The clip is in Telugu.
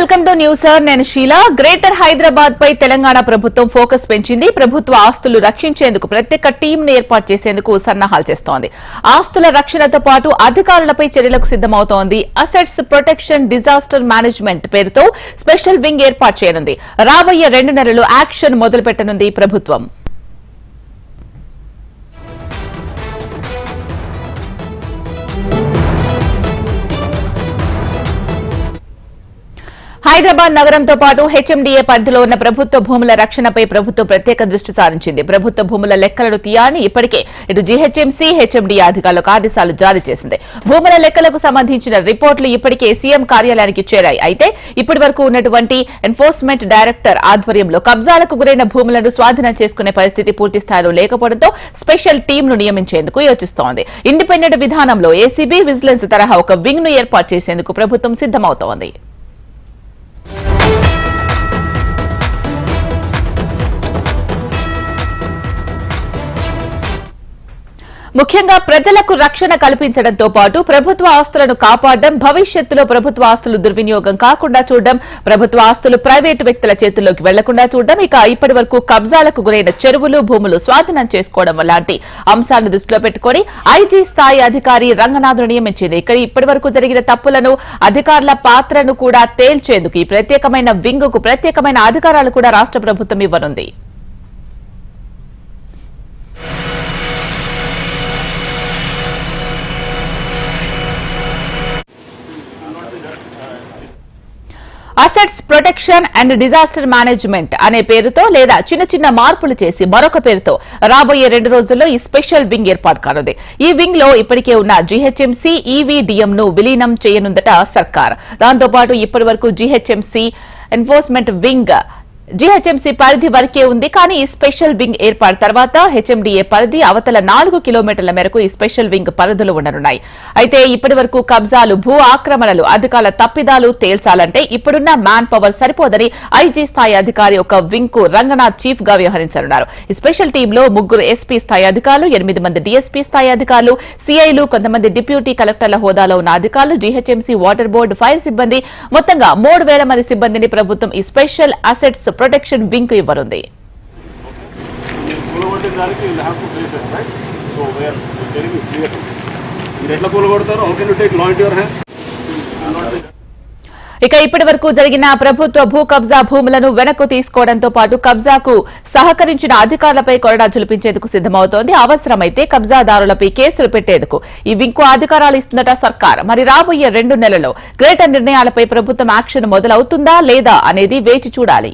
Welcome to news sir. నేను షీలా. గ్రేటర్ హైదరాబాద్ పై తెలంగాణ ప్రభుత్వం ఫోకస్ పెంచింది. ప్రభుత్వ ఆస్తులు రక్షించేందుకు ప్రత్యేక టీంను ఏర్పాటు చేసేందుకు సన్నాహాలు చేస్తోంది. ఆస్తుల రక్షణతో పాటు అధికారులపై చర్యలకు సిద్దమవుతోంది. అసెట్స్ ప్రొటెక్షన్ డిజాస్టర్ మేనేజ్మెంట్ పేరుతో స్పెషల్ వింగ్ ఏర్పాటు చేయనుంది. రాబోయే 2 నెలలు యాక్షన్ మొదలు పెట్టనుంది ప్రభుత్వం. హైదరాబాద్ నగరంతో పాటు హెచ్ఎండిఏ పరిధిలో ఉన్న ప్రభుత్వ భూముల రక్షణపై ప్రభుత్వం ప్రత్యేక దృష్టి సారించింది. ప్రభుత్వ భూముల లెక్కలను తీయాలని ఇప్పటికే ఇటు జీహెచ్ఎంసీ, హెచ్ఎండిఏ అధికారులకు ఆదేశాలు జారీ చేసింది. భూముల లెక్కలకు సంబంధించిన రిపోర్టులు ఇప్పటికే సీఎం కార్యాలయానికి చేరాయి. అయితే ఇప్పటి వరకు ఉన్నటువంటి ఎన్ఫోర్స్మెంట్ డైరెక్టర్ ఆధ్వర్యంలో కబ్జాలకు గురైన భూములను స్వాధీనం చేసుకునే పరిస్థితి పూర్తి స్థాయిలో లేకపోవడంతో స్పెషల్ టీంను నియమించేందుకు యోచిస్తోంది. ఇండిపెండెంట్ విధానంలో ఏసీబీ, విజిలెన్స్ తరహా ఒక వింగ్ ను ఏర్పాటు చేసేందుకు ప్రభుత్వం సిద్దమవుతోంది. ముఖ్యంగా ప్రజలకు రక్షణ కల్పించడంతో పాటు ప్రభుత్వ ఆస్తులను కాపాడడం, భవిష్యత్తులో ప్రభుత్వ ఆస్తులు దుర్వినియోగం కాకుండా చూడడం, ప్రభుత్వ ఆస్తులు ప్రైవేటు వ్యక్తుల చేతుల్లోకి వెళ్లకుండా చూడడం, ఇక ఇప్పటి వరకు కబ్జాలకు గురైన చెరువులు, భూములు స్వాధీనం చేసుకోవడం లాంటి అంశాలను దృష్టిలో పెట్టుకుని ఐజీ స్థాయి అధికారి రంగనాథ్ను నియమించింది. ఇక్కడ ఇప్పటి వరకు జరిగిన తప్పులను, అధికారుల పాత్రను కూడా తేల్చేందుకు ఈ ప్రత్యేకమైన వింగ్ కు ప్రత్యేకమైన అధికారాలు కూడా రాష్ట్ర ప్రభుత్వం ఇవ్వనుంది. Assets protection and disaster management అనే పేరుతో లేదా చిన్న చిన్న మార్పులు చేసి మరొక పేరుతో రాబోయే 2 రోజుల్లో ఈ స్పెషల్ వింగ్ ఏర్పాటు కానుంది. ఈ వింగ్ లో ఇప్పటికే ఉన్న జీహెచ్ఎంసీ, ఈవీడీఎం ను విలీనం చేయనుందట సర్కార్. దాంతో పాటు ఇప్పటి వరకు జీహెచ్ఎంసీ ఎన్ఫోర్స్మెంట్ వింగ్ జీహెచ్ఎంసీ పరిధి వరకే ఉంది. కానీ ఈ స్పెషల్ వింగ్ ఏర్పాటు తర్వాత హెచ్ఎండిఏ పరిధి అవతల 4 కిలోమీటర్ల మేరకు ఈ స్పెషల్ వింగ్ పరిధులు ఉండనున్నాయి. అయితే ఇప్పటి వరకు కబ్జాలు, భూ ఆక్రమణలు, అధికారుల తప్పిదాలు తేల్చాలంటే ఇప్పుడున్న మ్యాన్ పవర్ సరిపోదని ఐజీ స్థాయి అధికారి ఒక వింగ్ కు రంగనాథ్ చీఫ్ గా వ్యవహరించనున్నారు. ఈ స్పెషల్ టీంలో 3 ఎస్పీ స్థాయి అధికారులు, 8 మంది డీఎస్పీ స్థాయి అధికారులు, సీఐలు, కొంతమంది డిప్యూటీ కలెక్టర్ల హోదాలో ఉన్న అధికారులు, జీహెచ్ఎంసీ, వాటర్ బోర్డు, ఫైర్ సిబ్బంది, మొత్తంగా 3000 మంది సిబ్బందిని ప్రభుత్వం ఈ స్పెషల్ అసెట్స్ ప్రొటెక్షన్ వింగ్ కు ఇవ్వనుంది. ఇక ఇప్పటి వరకు జరిగిన ప్రభుత్వ భూ కబ్జా భూములను వెనక్కు తీసుకోవడంతో పాటు కబ్జాకు సహకరించిన అధికారులపై కొరడా జులిపించేందుకు సిద్దమవుతోంది. అవసరమైతే కబ్జాదారులపై కేసులు పెట్టేందుకు ఈ వింగ్ కు అధికారాలు ఇస్తుందట సర్కార్. మరి రాబోయే 2 నెలల్లో గ్రేటర్ నిర్ణయాలపై ప్రభుత్వం యాక్షన్ మొదలవుతుందా లేదా అనేది వేచి చూడాలి.